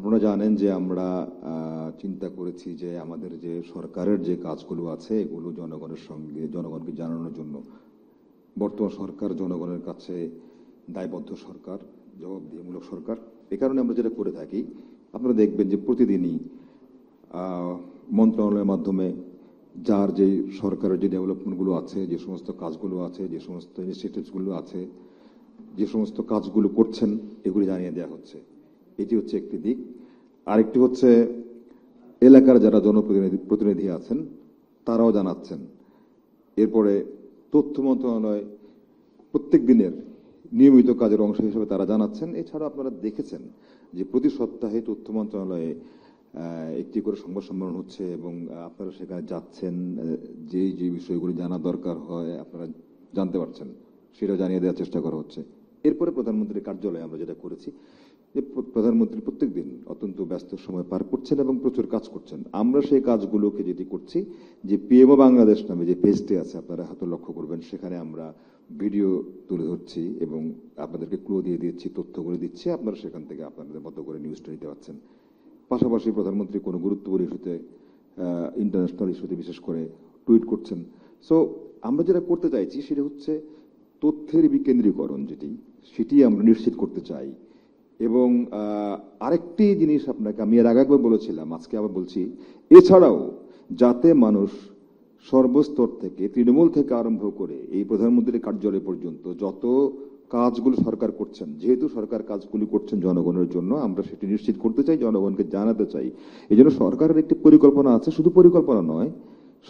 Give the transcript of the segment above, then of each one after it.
আপনারা জানেন যে আমরা চিন্তা করেছি যে আমাদের যে সরকারের যে কাজগুলো আছে এগুলো জনগণের সঙ্গে জনগণকে জানানোর জন্য। বর্তমান সরকার জনগণের কাছে দায়বদ্ধ সরকার, জবাবদিহিমূলক সরকার। এ কারণে আমরা যেটা করে থাকি, আপনারা দেখবেন যে প্রতিদিনই মন্ত্রণালয়ের মাধ্যমে যার যে সরকারের যে ডেভেলপমেন্টগুলো আছে, যে সমস্ত কাজগুলো আছে, যে সমস্ত ইনিশিয়েটিভসগুলো আছে, যে সমস্ত কাজগুলো করছেন এগুলি জানিয়ে দেওয়া হচ্ছে। এটি হচ্ছে একটি দিক। আরেকটি হচ্ছে এলাকার যারা জনপ্রতিনিধি আছেন তারাও জানাচ্ছেন। এরপরে তথ্য মন্ত্রণালয় প্রত্যেক দিনের নিয়মিত কাজের অংশ হিসেবে তারা জানাচ্ছেন। এছাড়া আপনারা দেখেছেন যে প্রতি সপ্তাহে তথ্য মন্ত্রণালয়ে একটি করে সংবাদ সম্মেলন হচ্ছে এবং আপনারা সেখানে যাচ্ছেন, যে যে বিষয়গুলি জানা দরকার হয় আপনারা জানতে পারছেন, সেটা জানিয়ে দেওয়ার চেষ্টা করা হচ্ছে। এরপরে প্রধানমন্ত্রীর কার্যালয়ে আমরা যেটা করেছি যে প্রধানমন্ত্রী প্রত্যেক দিন অত্যন্ত ব্যস্ত সময় পার করছেন এবং প্রচুর কাজ করছেন। আমরা সেই কাজগুলোকে যেটি করছি যে পিএমও বাংলাদেশ নামে যে পেজটি আছে আপনারা হয়তো লক্ষ্য করবেন, সেখানে আমরা ভিডিও তুলে ধরছি এবং আপনাদেরকে ক্লু দিয়ে দিচ্ছি, তথ্যগুলো দিচ্ছি, আপনারা সেখান থেকে আপনাদের মতো করে নিউজটা নিতে পারছেন। পাশাপাশি প্রধানমন্ত্রী কোনো গুরুত্বপূর্ণ ইস্যুতে, ইন্টারন্যাশনাল ইস্যুতে বিশেষ করে টুইট করছেন। সো আমরা যেটা করতে চাইছি সেটা হচ্ছে তথ্যের বিকেন্দ্রীকরণ, সেটি আমরা নিশ্চিত করতে চাই। এবং আরেকটি জিনিস আপনাকে আমি এর আগে একবার বলেছিলাম, আজকে আবার বলছি, এছাড়াও যাতে মানুষ সর্বস্তর থেকে, তৃণমূল থেকে আরম্ভ করে এই প্রধানমন্ত্রীর কার্যালয় পর্যন্ত যত কাজগুলো সরকার করছেন, যেহেতু সরকার কাজগুলি করছেন জনগণের জন্য, আমরা সেটি নিশ্চিত করতে চাই, জনগণকে জানাতে চাই। এই জন্য সরকারের একটি পরিকল্পনা আছে, শুধু পরিকল্পনা নয়,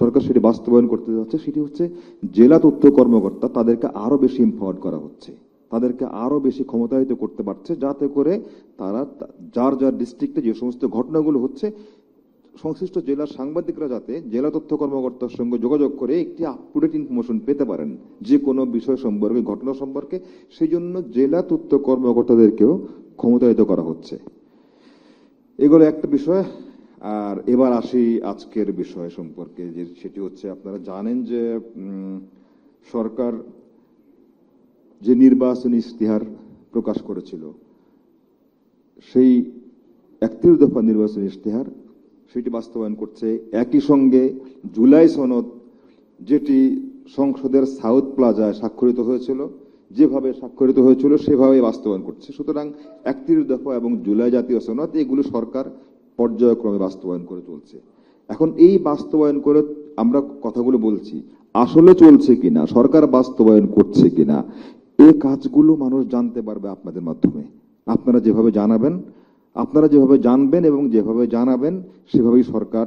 সরকার সেটি বাস্তবায়ন করতে যাচ্ছে। সেটি হচ্ছে জেলা তথ্য কর্মকর্তা, তাদেরকে আরো বেশি এম্পাওয়ার্ড করা হচ্ছে, তাদেরকে আরো বেশি ক্ষমতায়িত করতে পারছে, যাতে করে তারা যার যার ডিস্ট্রিক্টে যে সমস্ত ঘটনাগুলো হচ্ছে সংশ্লিষ্ট জেলার সাংবাদিকরা যাতে জেলা তথ্য কর্মকর্তার সঙ্গে যোগাযোগ করে একটি আপ টু ডেট ইনফরমেশন পেতে পারেন যে কোনো বিষয় সম্পর্কে, ঘটনা সম্পর্কে। সেই জন্য জেলা তথ্য কর্মকর্তাদেরকেও ক্ষমতায়িত করা হচ্ছে। এগুলো একটা বিষয়। আর এবার আসি আজকের বিষয় সম্পর্কে, যে সেটি হচ্ছে আপনারা জানেন যে সরকার যে নির্বাচনী ইশতেহার প্রকাশ করেছিল, সেই 31 দফা নির্বাচনী ইশতেহার সেটি বাস্তবায়ন করছে। একই সঙ্গে জুলাই সনদ, যেটি সংসদের সাউথ প্লাজায় স্বাক্ষরিত হয়েছিল, যেভাবে স্বাক্ষরিত হয়েছিল সেভাবে বাস্তবায়ন করছে। সুতরাং 31 দফা এবং জুলাই জাতীয় সনদ এগুলো সরকার পর্যায়ক্রমে বাস্তবায়ন করে চলছে। এখন এই বাস্তবায়ন করে আমরা কথাগুলো বলছি, আসলে চলছে কিনা, সরকার বাস্তবায়ন করছে কিনা, এই কাজগুলো মানুষ জানতে পারবে আপনাদের মাধ্যমে। আপনারা যেভাবে জানাবেন, আপনারা যেভাবে জানবেন এবং যেভাবে জানাবেন সেভাবেই সরকার,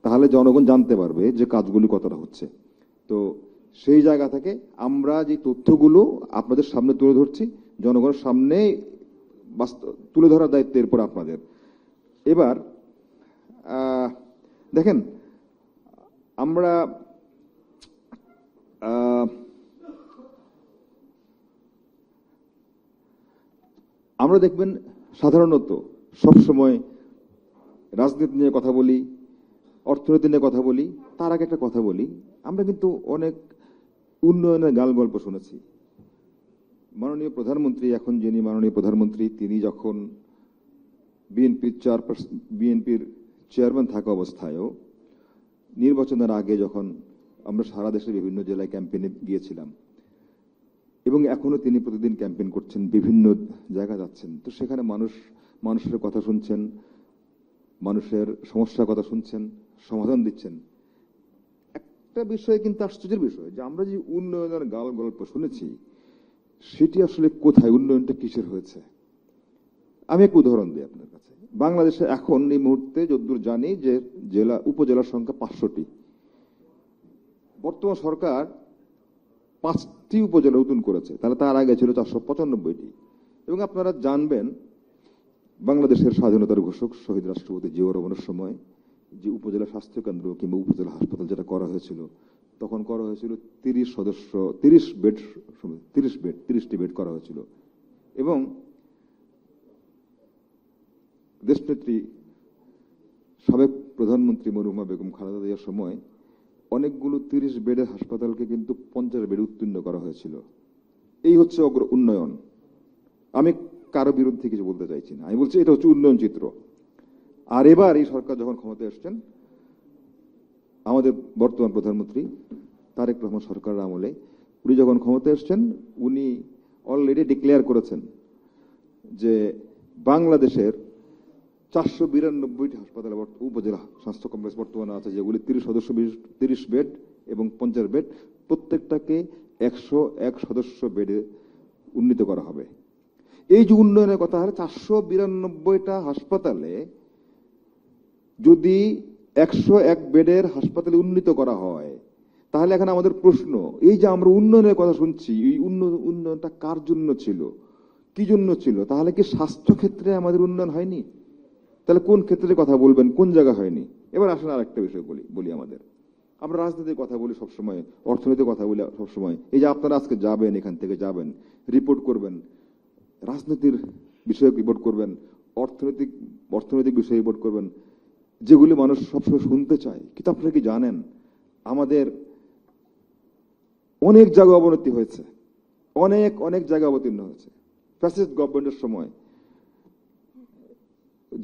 তাহলে জনগণ জানতে পারবে যে কাজগুলি কতটা হচ্ছে। তো সেই জায়গা থেকে আমরা যে তথ্যগুলো আপনাদের সামনে তুলে ধরছি, জনগণের সামনে তুলে ধরার দায়িত্ব এরপর আপনাদের। এবার দেখেন, আমরা দেখবেন সাধারণত সবসময় রাজনীতি নিয়ে কথা বলি, অর্থনীতি নিয়ে কথা বলি, তার আগে একটা কথা বলি, আমরা কিন্তু অনেক উন্নয়নের গাল গল্প শুনেছি। মাননীয় প্রধানমন্ত্রী, এখন যিনি মাননীয় প্রধানমন্ত্রী, তিনি যখন বিএনপির চেয়ারম্যান থাকা অবস্থায়ও, নির্বাচনের আগে যখন আমরা সারা দেশের বিভিন্ন জেলায় ক্যাম্পেইনে গিয়েছিলাম, এবং এখনো তিনি প্রতিদিন ক্যাম্পেইন করছেন, বিভিন্ন জায়গা যাচ্ছেন, তো সেখানে মানুষের কথা শুনছেন, মানুষের সমস্যার কথা শুনছেন, সমাধান দিচ্ছেন। একটা বিষয় কিন্তু আশ্চর্যের বিষয়, যে আমরা যে উন্নয়নের গাল গল্প শুনেছি সেটি আসলে কোথায়, উন্নয়নটা কিসের হয়েছে। আমি এক উদাহরণ দিই আপনার কাছে। বাংলাদেশে এখন এই মুহূর্তে যতদূর জানি যে উপজেলার সংখ্যা 500টি। বর্তমান সরকার 5টি উপজেলা নতুন করেছে, তাহলে তার আগে ছিল 495টি। এবং আপনারা জানবেন, বাংলাদেশের স্বাধীনতার ঘোষক শহীদ রাষ্ট্রপতি জিয়াউর রহমানের সময় যে উপজেলা স্বাস্থ্য কেন্দ্র কিংবা উপজেলা হাসপাতাল যেটা করা হয়েছিল, তখন করা হয়েছিল 30টি বেড করা হয়েছিল। এবং দেশনেত্রী সাবেক প্রধানমন্ত্রী মরহুমা বেগম খালেদা জিয়ার সময় অনেকগুলো 30 বেডের হাসপাতালকে কিন্তু 50 বেড উত্তীর্ণ করা হয়েছিল। এই হচ্ছে উন্নয়ন। আমি কারো বিরুদ্ধে কিছু বলতে চাইছি না, আমি বলছি এটা হচ্ছে উন্নয়ন চিত্র। আর এবার এই সরকার যখন ক্ষমতায় এসছেন, আমাদের বর্তমান প্রধানমন্ত্রী তারেক রহমান সরকারের আমলে উনি যখন ক্ষমতায় এসছেন, উনি অলরেডি ডিক্লেয়ার করেছেন যে বাংলাদেশের 492টি হাসপাতালে উপজেলা স্বাস্থ্য কমপ্লেক্স বর্তমানে আছে, যেগুলি 30 বেড এবং 50 বেড, প্রত্যেকটাকে 101 সদস্য বেডে উন্নীত করা হবে। এই যে উন্নয়নের কথা, 492টা হাসপাতালে যদি 101 বেডের হাসপাতালে উন্নীত করা হয়, তাহলে এখন আমাদের প্রশ্ন, এই যে আমরা উন্নয়নের কথা শুনছি, এই উন্নয়নটা কার জন্য ছিল, কি জন্য ছিল? তাহলে কি স্বাস্থ্য ক্ষেত্রে আমাদের উন্নয়ন হয়নি? তাহলে কোন ক্ষেত্রে কথা বলবেন, কোন জায়গা হয়নি? এবার আসলে আরেকটা বিষয় বলি আমাদের, আমরা রাজনীতির কথা বলি সবসময়, অর্থনীতির কথা বলি সবসময়। এই যে আপনারা আজকে যাবেন, এখান থেকে যাবেন, রিপোর্ট করবেন, রাজনীতির বিষয়ে রিপোর্ট করবেন, অর্থনৈতিক বিষয়ে রিপোর্ট করবেন, যেগুলি মানুষ সবসময় শুনতে চায়। কিন্তু আপনারা কি জানেন, আমাদের অনেক জায়গায় অবনতি হয়েছে, অনেক জায়গায় অবতীর্ণ হয়েছে। ফ্যাসিস্ট গভর্নমেন্টের সময়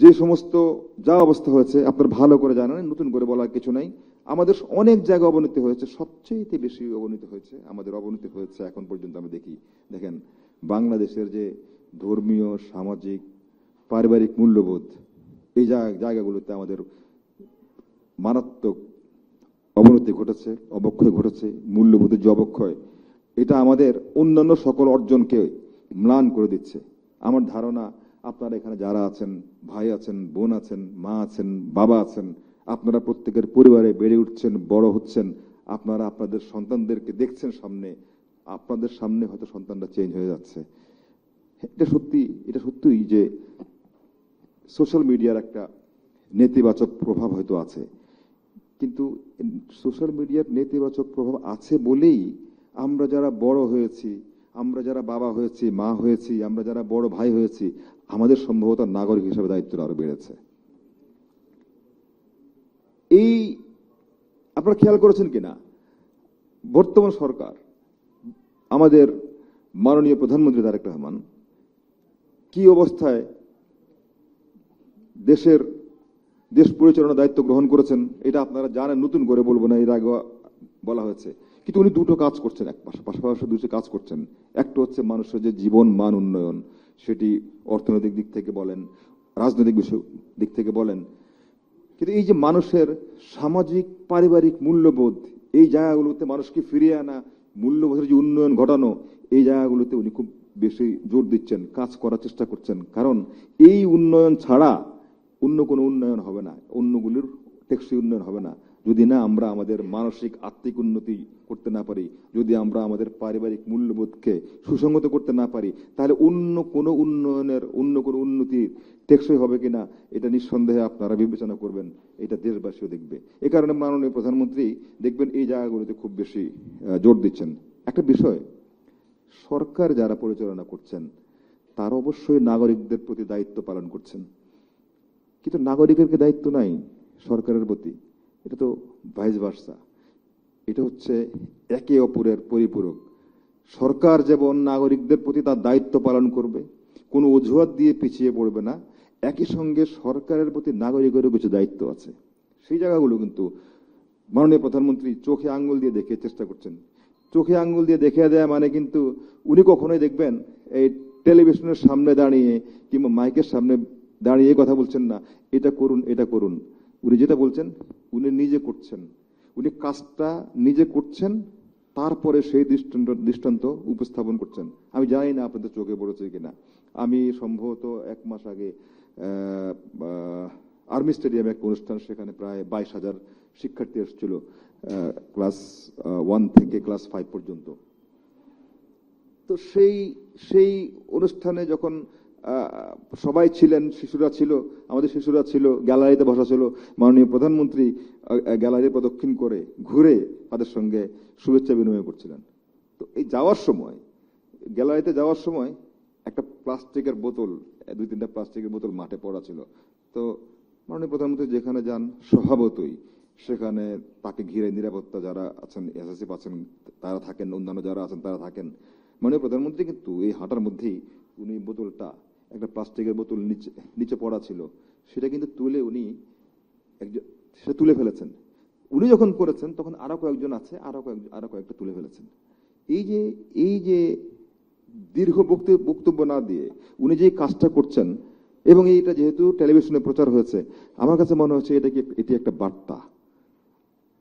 যে সমস্ত যা অবস্থা হয়েছে আপনারা ভালো করে জানেন, নতুন করে বলার কিছু নাই। আমাদের অনেক জায়গায় অবনতি হয়েছে, সবচেয়ে বেশি অবনতি হয়েছে আমাদের, অবনতি হয়েছে এখন পর্যন্ত আমি দেখেন বাংলাদেশের যে ধর্মীয়, সামাজিক, পারিবারিক মূল্যবোধ, এই জায়গাগুলোতে আমাদের মারাত্মক অবনতি ঘটেছে, অবক্ষয় ঘটেছে। মূল্যবোধের যে অবক্ষয়, এটা আমাদের অন্যান্য সকল অর্জনকে ম্লান করে দিচ্ছে। আমার ধারণা আপনারা এখানে যারা আছেন, ভাই আছেন, বোন আছেন, মা আছেন, বাবা আছেন, আপনারা প্রত্যেকের পরিবারে বেড়ে উঠছেন, বড় হচ্ছেন, আপনারা আপনাদের সন্তানদেরকে দেখছেন সামনে, আপনাদের সামনে হয়তো সন্তানরা চেঞ্জ হয়ে যাচ্ছে। এটা সত্যিই যে সোশ্যাল মিডিয়ার একটা নেতিবাচক প্রভাব হয়তো আছে, কিন্তু সোশ্যাল মিডিয়ার নেতিবাচক প্রভাব আছে বলেই আমরা যারা বড় হয়েছি, আমরা যারা বাবা হয়েছি, মা হয়েছি, আমরা যারা বড় ভাই হয়েছি, আমাদের সম্ভবত নাগরিক হিসেবে দায়িত্বটা আরো বেড়েছে। এই আপনারা খেয়াল করেছেন কিনা, বর্তমান সরকার, আমাদের মাননীয় প্রধানমন্ত্রী তারেক রহমান কি অবস্থায় দেশ পরিচালনার দায়িত্ব গ্রহণ করেছেন, এটা আপনারা জানেন, নতুন করে বলবো না, এর আগে বলা হয়েছে। কিন্তু উনি দুটো কাজ করছেন, পাশাপাশি দুটো কাজ করছেন। একটা হচ্ছে মানুষের যে জীবন মান উন্নয়ন, সেটি অর্থনৈতিক দিক থেকে বলেন, রাজনৈতিক দিক থেকে বলেন, কিন্তু এই যে মানুষের সামাজিক পারিবারিক মূল্যবোধ, এই জায়গাগুলোতে মানুষকে ফিরিয়ে আনা, মূল্যবোধের যে উন্নয়ন ঘটানো, এই জায়গাগুলোতে উনি খুব বেশি জোর দিচ্ছেন, কাজ করার চেষ্টা করছেন। কারণ এই উন্নয়ন ছাড়া অন্য কোনো উন্নয়ন হবে না, অন্যগুলির টেকসই উন্নয়ন হবে না, যদি না আমরা আমাদের মানসিক আত্মিক উন্নতি করতে না পারি, যদি আমরা আমাদের পারিবারিক মূল্যবোধকে সুসংগত করতে না পারি, তাহলে অন্য কোনো উন্নতি টেকসই হবে কিনা এটা নিঃসন্দেহে আপনারা বিবেচনা করবেন, এটা দেশবাসীও দেখবে। এ কারণে মাননীয় প্রধানমন্ত্রী দেখবেন এই জায়গাগুলোতে খুব বেশি জোর দিচ্ছেন। একটা বিষয়, সরকার যারা পরিচালনা করছেন তারা অবশ্যই নাগরিকদের প্রতি দায়িত্ব পালন করছেন, কিন্তু নাগরিকের কি দায়িত্ব নাই সরকারের প্রতি? এটা তো ভাইস ভার্সা, এটা হচ্ছে একে অপরের পরিপূরক। সরকার যেমন নাগরিকদের প্রতি তার দায়িত্ব পালন করবে, কোনো অজুহাত দিয়ে পিছিয়ে পড়বে না, একই সঙ্গে সরকারের প্রতি নাগরিকেরও কিছু দায়িত্ব আছে। সেই জায়গাগুলো কিন্তু মাননীয় প্রধানমন্ত্রী চোখে আঙ্গুল দিয়ে দেখে চেষ্টা করছেন। চোখে আঙ্গুল দিয়ে দেখে দেয়া মানে কিন্তু উনি কখনোই দেখবেন এই টেলিভিশনের সামনে দাঁড়িয়ে কিংবা মাইকের সামনে দাঁড়িয়ে কথা বলছেন না, এটা করুন এটা করুন। উনি যেটা বলছেন উনি নিজে করছেন, উনি কাজটা নিজে করছেন, তারপরে সেই দৃষ্টান্ত উপস্থাপন করছেন। আমি জানি না আপনাদের চোখে পড়েছে কিনা, আমি সম্ভবত 1 মাস আগে আর্মি স্টেডিয়ামে একটা অনুষ্ঠান, সেখানে প্রায় 22,000 শিক্ষার্থী এসেছিল, ক্লাস 1 থেকে ক্লাস 5 পর্যন্ত। তো সেই অনুষ্ঠানে যখন সবাই ছিলেন, শিশুরা ছিল, আমাদের শিশুরা ছিল, গ্যালারিতে বসা ছিল, মাননীয় প্রধানমন্ত্রী গ্যালারি প্রদক্ষিণ করে ঘুরে তাদের সঙ্গে শুভেচ্ছা বিনিময় করছিলেন। তো এই গ্যালারিতে যাওয়ার সময় একটা প্লাস্টিকের বোতল, 2-3টা প্লাস্টিকের বোতল মাঠে পড়া ছিল। তো মাননীয় প্রধানমন্ত্রী যেখানে যান স্বভাবতই সেখানে তাকে ঘিরে নিরাপত্তা যারা আছেন, এসএসএফ আছেন তারা থাকেন, অন্যান্য যারা আছেন তারা থাকেন। মাননীয় প্রধানমন্ত্রী কিন্তু এই হাঁটার মধ্যেই উনি বোতলটা একটা প্লাস্টিকের বোতল নিচে নিচে পড়া ছিল, সেটা কিন্তু তুলে উনি সেটা তুলে ফেলেছেন। উনি যখন করেছেন তখন আরো কয়েকজন আছে, আরো কয়েকটা তুলে ফেলেছেন। এই যে দীর্ঘ বক্তব্য না দিয়ে উনি যে কাজটা করছেন, এবং এইটা যেহেতু টেলিভিশনে প্রচার হয়েছে, আমার কাছে মনে হচ্ছে এটি একটা বার্তা।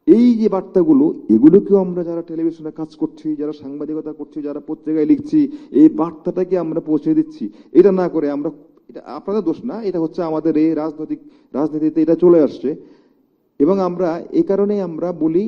এই যে বার্তাগুলো, এগুলোকেও আমরা যারা টেলিভিশনে কাজ করছি, যারা সাংবাদিকতা করছি, যারা পত্রিকায় লিখছি, এই বার্তাটাকে আমরা পৌঁছে দিচ্ছি। এটা না করে আমরা, এটা আপনাদের দোষ না, এটা হচ্ছে আমাদের এই রাজনীতিতে এটা চলে আসছে। এবং আমরা এই কারণেই আমরা বলি,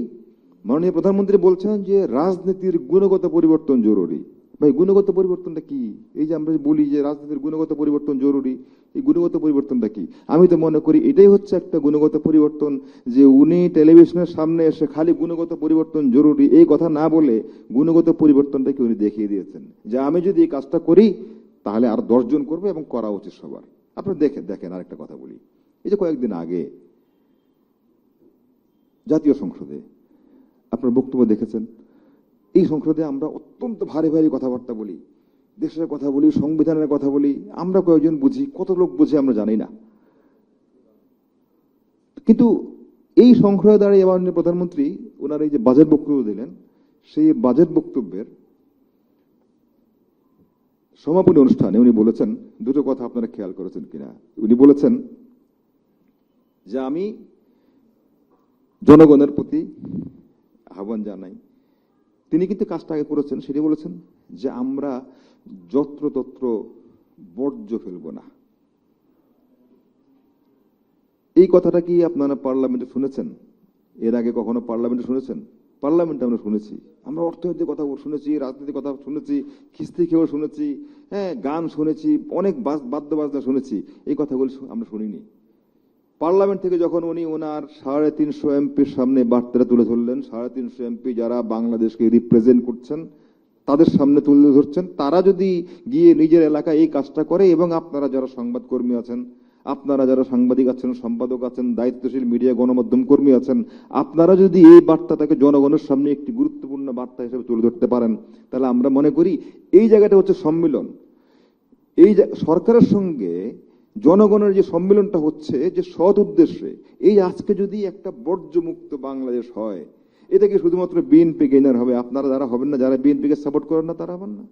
মাননীয় প্রধানমন্ত্রী বলছেন যে রাজনীতির গুণগত পরিবর্তন জরুরি। ভাই, গুণগত পরিবর্তনটা কি? এই যে আমরা বলি যে রাজনীতির গুণগত পরিবর্তন জরুরি, এই গুণগত পরিবর্তনটা কি? আমি তো মনে করি এটাই হচ্ছে একটা গুণগত পরিবর্তন, যে উনি টেলিভিশনের সামনে এসে খালি গুণগত পরিবর্তন জরুরি এই কথা না বলে গুণগত পরিবর্তনটাকে উনি দেখিয়ে দিয়েছেন, যে আমি যদি এই কাজটা করি তাহলে আর 10 জন করবে এবং করা উচিত সবার। আপনারা দেখেন আরেকটা কথা বলি, এই যে কয়েকদিন আগে জাতীয় সংসদে আপনার বক্তব্য দেখেছেন। এই সংসদে আমরা অত্যন্ত ভারী কথাবার্তা বলি, দেশের কথা বলি, সংবিধানের কথা বলি। আমরা কয়েকজন বুঝি, কত লোক বুঝে আমরা জানি না। কিন্তু এই সংসদে দাঁড়িয়ে মাননীয় প্রধানমন্ত্রী ওনার এই যে বাজেট বক্তব্য দিলেন, সেই বাজেট বক্তব্যের সমাপনী অনুষ্ঠানে উনি বলেছেন দুটো কথা, আপনারা খেয়াল করেছেন কিনা। উনি বলেছেন যে আমি জনগণের প্রতি আহ্বান জানাই। তিনি কিন্তু কাজটা আগে করেছেন, সেটি বলেছেন যে আমরা যত্রতত্র বর্জ্য ফেলবো না। এই কথাটা কি আপনারা পার্লামেন্টে শুনেছেন? এর আগে কখনো পার্লামেন্টে শুনেছেন? পার্লামেন্টে আমরা শুনেছি, আমরা অর্থনৈতিক কথা শুনেছি, রাজনীতির কথা শুনেছি, খিস্তি খেয়েও শুনেছি, হ্যাঁ, গান শুনেছি, অনেক বাদ্য বাজনা শুনেছি। এই কথাগুলো আমরা শুনিনি। পার্লামেন্ট থেকে যখন উনি ওনার 350 এমপির সামনে বার্তাটা তুলে ধরলেন, 350 এমপি যারা বাংলাদেশকে রিপ্রেজেন্ট করছেন তাদের সামনে তুলে ধরছেন, তারা যদি গিয়ে নিজের এলাকায় এই কাজটা করে, এবং আপনারা যারা সংবাদকর্মী আছেন, আপনারা যারা সাংবাদিক আছেন, সম্পাদক আছেন, দায়িত্বশীল মিডিয়া গণমাধ্যম কর্মী আছেন, আপনারা যদি এই বার্তাটাকে জনগণের সামনে একটি গুরুত্বপূর্ণ বার্তা হিসেবে তুলে ধরতে পারেন, তাহলে আমরা মনে করি এই জায়গাটা হচ্ছে সম্মিলন। এই সরকারের সঙ্গে জনগণের যে সম্মিলনটা হচ্ছে, যে সৎ উদ্দেশ্যে, এই আজকে যদি একটা বর্জ্যমুক্ত বাংলাদেশ হয়, এটা কি শুধুমাত্র বিএনপি গেইনার হবে? আপনারা যারা হবেন না, যারা বিএনপিকে সাপোর্ট করেন না, তারা হবেন না?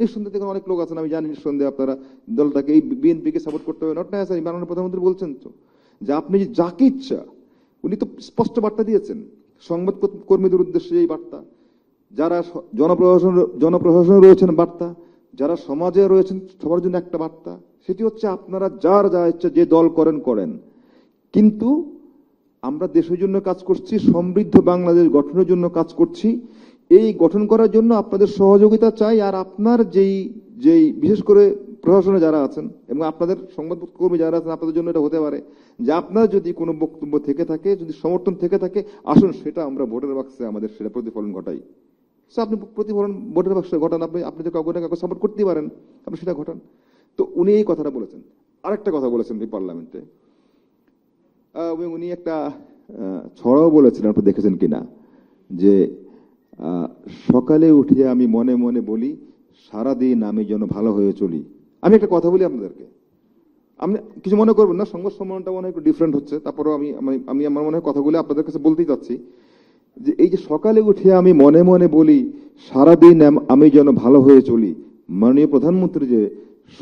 নিঃসন্দেহে দেখুন অনেক লোক আছেন, আমি জানি নিঃসন্দেহে আপনারা দলটাকে, এই বিএনপিকে সাপোর্ট করতে হবে। Not necessary. মাননীয় প্রধানমন্ত্রী বলছেন তো যে আপনি যে যাকে ইচ্ছা, উনি তো স্পষ্ট বার্তা দিয়েছেন সংবাদ কর্মীদের উদ্দেশ্যে এই বার্তা, যারা জনপ্রশাসনে রয়েছেন বার্তা, যারা সমাজে রয়েছেন সবার জন্য একটা বার্তা, সেটি হচ্ছে আপনারা যার যা ইচ্ছা যে দল করেন, কিন্তু আমরা দেশের জন্য কাজ করছি, সমৃদ্ধ বাংলাদেশ গঠনের জন্য কাজ করছি। এই গঠন করার জন্য আপনাদের সহযোগিতা চাই। আর আপনার যেই বিশেষ করে প্রশাসনে যারা আছেন এবং আপনাদের সংবাদকর্মী যারা আছেন, আপনাদের জন্য এটা হতে পারে যে আপনার যদি কোনো বক্তব্য থেকে থাকে, যদি সমর্থন থেকে থাকে, আসুন সেটা আমরা ভোটের বাক্সে আমাদের সেটা প্রতিফলন ঘটাই। আপনি প্রতিফলন ভোটের বাক্সে ঘটান, আপনি তো কাউকে না কাউকে সাপোর্ট করতেই পারেন, আপনি সেটা ঘটান। তো উনি এই কথাটা বলেছেন। আরেকটা কথা বলেছেন এই পার্লামেন্টে, উনি একটা ছড়াও বলেছিলেন, আপনি দেখেছেন কিনা, যে সকালে উঠে আমি মনে মনে বলি সারাদিন আমি যেন ভালো হয়ে চলি। আমি একটা কথা বলি আপনাদেরকে, আপনি কিছু মনে করবেন না, সংবাদ সম্মেলনটা মনে হয় একটু ডিফারেন্ট হচ্ছে, তারপরেও আমি আমার মনে হয় কথাগুলি আপনাদের কাছে বলতেই চাচ্ছি, যে এই যে সকালে উঠে আমি মনে মনে বলি সারাদিন আমি যেন ভালো হয়ে চলি, মাননীয় প্রধানমন্ত্রী যে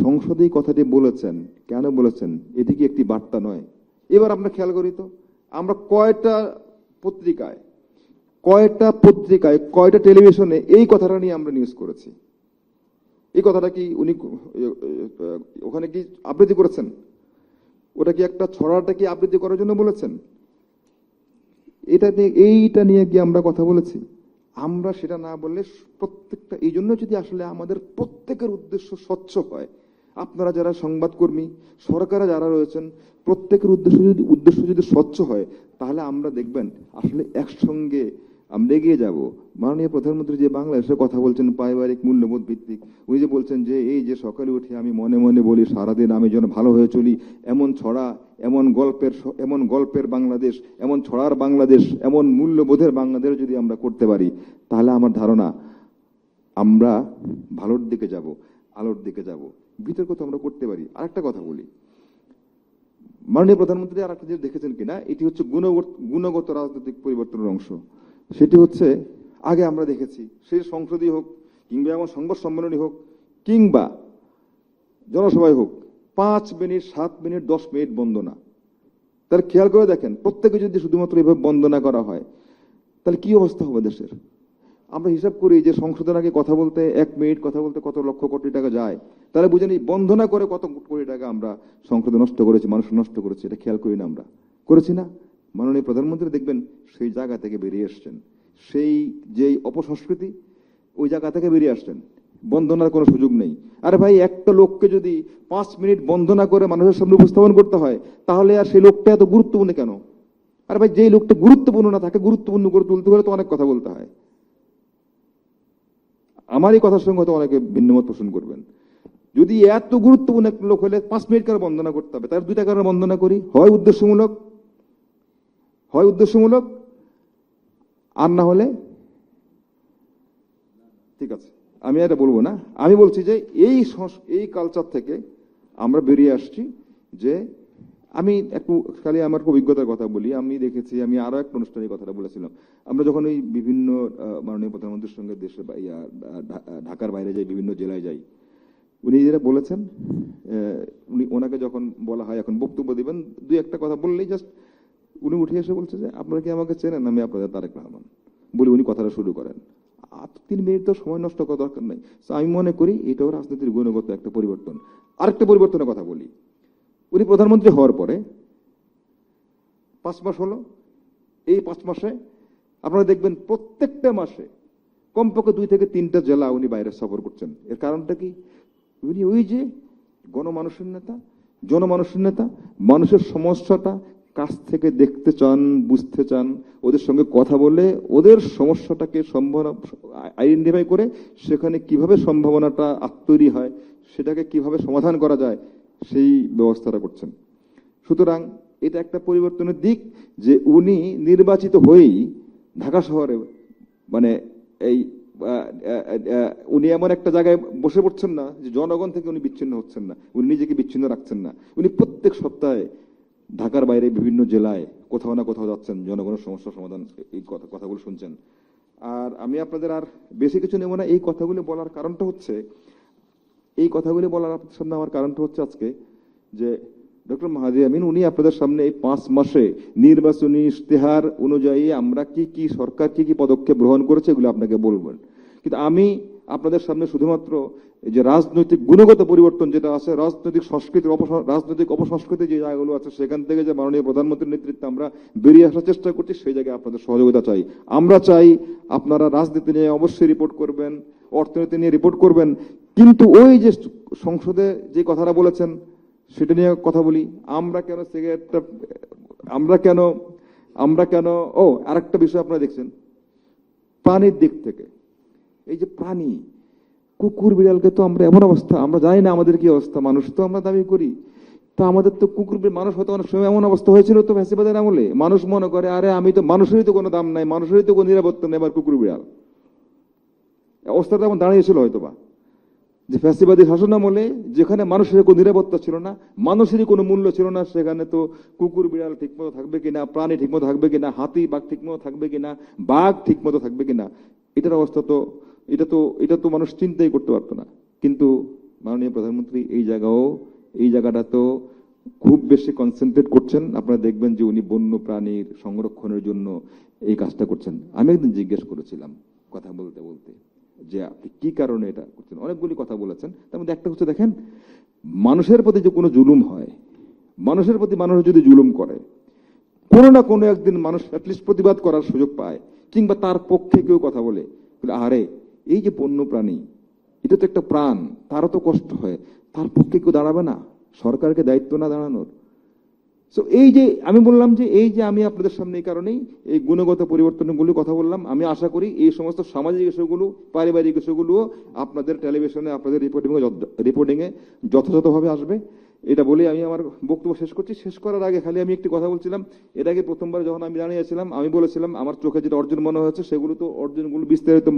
সংসদে এই কথাটি বলেছেন, কেন বলেছেন? এটি কি একটি বার্তা নয়? এবার আমরা খেয়াল করি তো, আমরা কয়টা পত্রিকায়, কয়টা টেলিভিশনে এই কথাটা নিয়ে আমরা নিউজ করেছি? এই কথাটা কি উনি ওখানে কি আবৃত্তি করেছেন? ওটা কি একটা ছড়াটা কি আবৃত্তি করার জন্য বলেছেন? এইটা নিয়ে কি আমরা কথা বলেছি? আমরা সেটা না বললে প্রত্যেকটা, এই জন্য যদি আসলে আমাদের প্রত্যেকের উদ্দেশ্য স্বচ্ছ হয়, আপনারা যারা সংবাদকর্মী, সরকারে যারা রয়েছেন, প্রত্যেকের উদ্দেশ্য যদি স্বচ্ছ হয়, তাহলে আমরা দেখবেন আসলে একসঙ্গে আমরা এগিয়ে যাব। মাননীয় প্রধানমন্ত্রী যে বাংলাদেশের কথা বলছেন পারিবারিক মূল্যবোধ ভিত্তিক, উনি যে বলছেন যে এই যে সকালে উঠে আমি মনে মনে বলি সারাদিন আমি যেন ভালো হয়ে চলি, এমন ছড়া, এমন গল্পের বাংলাদেশ, এমন ছড়ার বাংলাদেশ, এমন মূল্যবোধের বাংলাদেশ যদি আমরা করতে পারি, তাহলে আমার ধারণা আমরা ভালোর দিকে যাব, আলোর দিকে যাব। বিতর্ক তো আমরা করতে পারি। আরেকটা কথা বলি, মাননীয় প্রধানমন্ত্রী আর একটা জিনিস দেখেছেন কিনা, এটি হচ্ছে গুণগত রাজনৈতিক পরিবর্তনের অংশ। সেটি হচ্ছে আগে আমরা দেখেছি, সেই সংসদই হোক কিংবা এমন সংবাদ সম্মেলনই হোক কিংবা জনসভায় হোক, 5 মিনিট 7 মিনিট 10 মিনিট বন্দনা। তাহলে খেয়াল করে দেখেন, প্রত্যেকে যদি শুধুমাত্র এভাবে বন্দনা করা হয় তাহলে কি অবস্থা হবে দেশের? আমরা হিসাব করি যে সংসদের আগে কথা বলতে 1 মিনিট কথা বলতে কত লক্ষ কোটি টাকা যায়, তাহলে বুঝেন এই বন্দনা করে কত কোটি টাকা আমরা সংসদে নষ্ট করেছি, মানুষ নষ্ট করেছি। এটা খেয়াল করি না আমরা, করেছি না? মাননীয় প্রধানমন্ত্রী দেখবেন সেই জায়গা থেকে বেরিয়ে এসছেন, সেই যেই অপসংস্কৃতি ওই জায়গা থেকে বেরিয়ে আসছেন, বন্দনার কোনো সুযোগ নেই। আরে ভাই, একটা লোককে যদি 5 মিনিট বন্দনা করে মানুষের সামনে উপস্থাপন করতে হয়, তাহলে আর সেই লোকটা এত গুরুত্বপূর্ণ কেন? আরে ভাই, যেই লোকটা গুরুত্বপূর্ণ না, তাকে গুরুত্বপূর্ণ করে তুলতে হলে তো অনেক কথা বলতে হয়। আমার এই কথার সঙ্গে হয়তো অনেকে ভিন্নমত পোষণ করবেন। যদি এত গুরুত্বপূর্ণ একটা লোক হলে 5 মিনিট করে বন্দনা করতে হবে, তার 2টা কারণে বন্দনা করি, হয় উদ্দেশ্যমূলক, আর না হলে ঠিক আছে, আমি এটা বলবো না। আমি বলছি যে এই কালচার থেকে আমরা বেরিয়ে আসছি। যে আমি একটু খালি আমার অভিজ্ঞতার কথা বলি, আমি দেখেছি, আমি আরো একটা অনুষ্ঠানের কথাটা বলেছিলাম, আমরা যখন এই বিভিন্ন মাননীয় প্রধানমন্ত্রীর সঙ্গে দেশে ঢাকার বাইরে যাই, বিভিন্ন জেলায় যাই, উনি যেটা বলেছেন, ওনাকে যখন বলা হয় এখন বক্তব্য দিবেন, 2-1টা কথা বললেই জাস্ট উনি উঠে এসে বলছে যে আপনারা কি আমাকে চেনেন? আমি আপনাদের তারেক রহমান বলে উনি কথাটা শুরু করেন। আর 3 মিনিট তো সময় নষ্ট করার দরকার নাই। আমি মনে করি এটাও রাজনীতির গুণগত একটা পরিবর্তন। আরেকটা পরিবর্তনের কথা বলি, উনি প্রধানমন্ত্রী হওয়ার পরে 5 মাস হলো, এই 5 মাসে আপনারা দেখবেন প্রত্যেকটা মাসে কমপক্ষে 2 থেকে 3টা জেলা উনি বাইরে সফর করছেন। এর কারণটা কি? উনি ওই যে জনমানুষের নেতা, মানুষের সমস্যাটা কাছ থেকে দেখতে চান, বুঝতে চান, ওদের সঙ্গে কথা বলে ওদের সমস্যাটাকে আইডেন্টিফাই করে সেখানে কিভাবে সম্ভাবনাটা তৈরি হয়, সেটাকে কিভাবে সমাধান করা যায়, সেই ব্যবস্থাটা করছেন। সুতরাং এটা একটা পরিবর্তনের দিক যে উনি নির্বাচিত হয়েই ঢাকা শহরে মানে এই উনি এমন একটা জায়গায় বসে পড়ছেন না যে জনগণ থেকে উনি বিচ্ছিন্ন হচ্ছেন না, উনি নিজেকে বিচ্ছিন্ন রাখছেন না। উনি প্রত্যেক সপ্তাহে ঢাকার বাইরে বিভিন্ন জেলায় কোথাও না কোথাও যাচ্ছেন, জনগণের সমস্যা সমাধান এই কথাগুলো শুনছেন। আর আমি আপনাদের আর বেশি কিছু নেব না। এই কথাগুলো বলার কারণটা হচ্ছে আপনাদের সামনে আমার কারণটা হচ্ছে আজকে যে ডক্টর মাহাদি আমিন উনি আপনাদের সামনে এই 5 মাসে নির্বাচনী ইশতেহার অনুযায়ী আমরা কি সরকার কি পদক্ষেপ গ্রহণ করেছে এগুলো আপনাকে বলবেন। কিন্তু আমি আপনাদের সামনে শুধুমাত্র এই যে রাজনৈতিক গুণগত পরিবর্তন যেটা আছে, রাজনৈতিক অপসংস্কৃতি যে জায়গাগুলো আছে, সেখান থেকে যে মাননীয় প্রধানমন্ত্রীর নেতৃত্বে আমরা বেরিয়ে আসার চেষ্টা করছি, সেই জায়গায় আপনাদের সহযোগিতা চাই। আমরা চাই আপনারা রাজনীতি নিয়ে অবশ্যই রিপোর্ট করবেন, অর্থনীতি নিয়ে রিপোর্ট করবেন, কিন্তু ওই যে সংসদে যে কথাটা বলেছেন সেটা নিয়ে কথা বলি। আমরা কেন আরেকটা বিষয় আপনারা দেখছেন প্রাণীর দিক থেকে, এই যে প্রাণী কুকুর বিড়ালকে তো আমরা এমন অবস্থা, আমরা জানি না আমাদের কি অবস্থা, মানুষ তো আমরা দাবি করি, তো আমাদের তো কুকুর মানুষ হয়তো অনেক সময় এমন অবস্থা হয়েছিল তো ফ্যাসিবাদের আমলে, মানুষ মনে করে আরে আমি তো মানুষেরই তো কোনো দাম নাই, মানুষেরই তো কোনো নিরাপত্তা নেই, আবার কুকুর বিড়াল অবস্থাটা এমন দাঁড়িয়েছিল হয়তোবা যে ফ্যাসিবাদী শাসন আমলে যেখানে মানুষের কোনো নিরাপত্তা ছিল না, মানুষেরই কোনো মূল্য ছিল না, সেখানে তো কুকুর বিড়াল ঠিকমতো থাকবে কিনা, প্রাণী ঠিকমতো থাকবে কিনা, হাতি বাঘ ঠিকমতো থাকবে কিনা, বাঘ ঠিকমতো থাকবে কিনা, এটার অবস্থা তো এটা তো মানুষ চিন্তাই করতে পারতো না। কিন্তু মাননীয় প্রধানমন্ত্রী এই জায়গাটা তো খুব বেশি কনসেন্ট্রেট করছেন। আপনারা দেখবেন যে উনি বন্য প্রাণীর সংরক্ষণের জন্য এই কাজটা করছেন। আমি একদিন জিজ্ঞেস করেছিলাম কথা বলতে যে আপনি কি কারণে এটা করছেন, অনেকগুলি কথা বলেছেন, তার মধ্যে একটা হচ্ছে দেখেন মানুষের প্রতি যে কোনো জুলুম হয়, মানুষের প্রতি মানুষ যদি জুলুম করে, কোনো না কোনো একদিন মানুষ অ্যাটলিস্ট প্রতিবাদ করার সুযোগ পায়, কিংবা তার পক্ষে কেউ কথা বলে, আরে এই যে বন্য প্রাণী, এটা তো একটা প্রাণ, তারও তো কষ্ট হয়, তার পক্ষে কেউ দাঁড়াবে না? সরকারকে দায়িত্ব না দাঁড়ানোর? সো এই যে আমি বললাম যে আমি আপনাদের সামনে এই কারণেই এই গুণগত পরিবর্তনগুলো কথা বললাম। আমি আশা করি এই সমস্ত সামাজিক ইস্যুগুলো, পারিবারিক ইস্যুগুলো আপনাদের টেলিভিশনে, আপনাদের রিপোর্টিংয়ে যথাযথভাবে আসবে এটা বলে আমি আমার বক্তব্য শেষ করছি। শেষ করার আগে খালি আমি একটি কথা বলছিলাম, এর আগে প্রথমবার যখন আমি জানিয়েছিলাম, আমি বলেছিলাম আমার চোখে যেটা অর্জন মনে হয়েছে সেগুলো তো অর্জনগুলো বিস্তারিত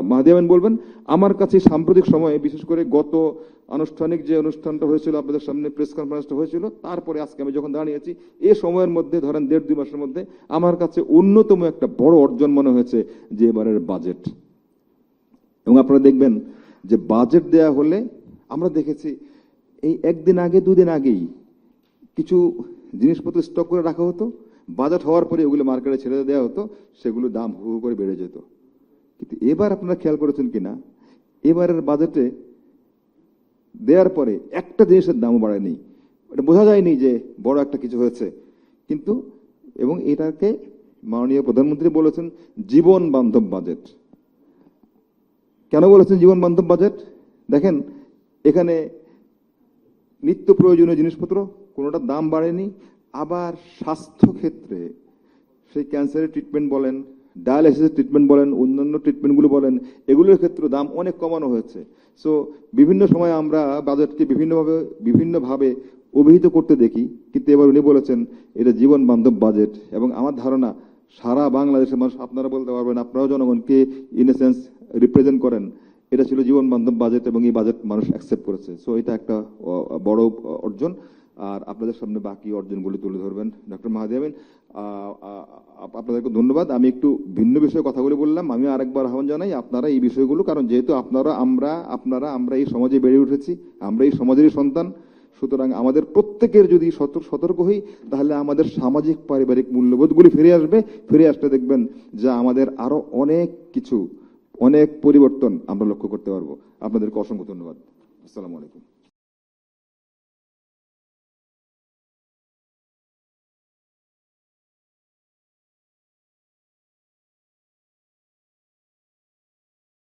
মাহাদি আমিন বলবেন। আমার কাছে সাম্প্রতিক সময়ে, বিশেষ করে গত আনুষ্ঠানিক যে অনুষ্ঠানটা হয়েছিল আপনাদের সামনে, প্রেস কনফারেন্সটা হয়েছিল, তারপরে আজকে আমি যখন দাঁড়িয়েছি, এই সময়ের মধ্যে ধরেন 1.5-2 মাসের মধ্যে আমার কাছে অন্যতম একটা বড় অর্জন মনে হয়েছে যে এবারের বাজেট। এবং আপনারা দেখবেন যে বাজেট দেয়া হলে আমরা দেখেছি এই 1 দিন আগে 2 দিন আগেই কিছু জিনিসপত্র স্টক করে রাখা হতো, বাজেট হওয়ার পরে ওগুলো মার্কেটে ছেড়ে দেওয়া হতো, সেগুলো দাম হু হু করে বেড়ে যেত। কিন্তু এবার আপনারা খেয়াল করেছেন কিনা, এবারের বাজেটে দেওয়ার পরে একটা জিনিসের দামও বাড়েনি। এটা বোঝা যায়নি যে বড় একটা কিছু হয়েছে, কিন্তু এবং এটাকে মাননীয় প্রধানমন্ত্রী বলেছেন জীবন বান্ধব বাজেট। কেন বলেছেন জীবন বান্ধব বাজেট? দেখেন, এখানে নিত্য প্রয়োজনীয় জিনিসপত্র কোনোটার দাম বাড়েনি, আবার স্বাস্থ্য ক্ষেত্রে সেই ক্যান্সারের ট্রিটমেন্ট বলেন, ডায়ালাইসিসের ট্রিটমেন্ট বলেন, অন্যান্য ট্রিটমেন্টগুলো বলেন, এগুলোর ক্ষেত্রে দাম অনেক কমানো হয়েছে। সো বিভিন্ন সময় আমরা বাজেটকে বিভিন্নভাবে অভিহিত করতে দেখি, কিন্তু এবার উনি বলেছেন এটা জীবন বান্ধব বাজেট। এবং আমার ধারণা সারা বাংলাদেশের মানুষ, আপনারা বলতে পারবেন, আপনারাও জনগণকে ইন এ সেন্স রিপ্রেজেন্ট করেন, এটা ছিল জীবন বান্ধব বাজেট এবং এই বাজেট মানুষ অ্যাকসেপ্ট করেছে। সো এটা একটা বড় অর্জন। আর আপনাদের সামনে বাকি অর্জনগুলি তুলে ধরবেন ডক্টর মাহাদি আমিন। আপনাদেরকে ধন্যবাদ। আমি একটু ভিন্ন বিষয়ে কথাগুলি বললাম, আমি আরেকবার আহ্বান জানাই আপনারা এই বিষয়গুলো, কারণ যেহেতু আমরা এই সমাজে বেড়ে উঠেছি, আমরা এই সমাজেরই সন্তান, সুতরাং আমাদের প্রত্যেকের যদি সতর্ক হই, তাহলে আমাদের সামাজিক পারিবারিক মূল্যবোধগুলি ফিরে আসবে। ফিরে আসতে দেখবেন যে আমাদের আরো অনেক পরিবর্তন আমরা লক্ষ্য করতে পারবো। আপনাদেরকে অসংখ্য ধন্যবাদ। আসসালামু আলাইকুম।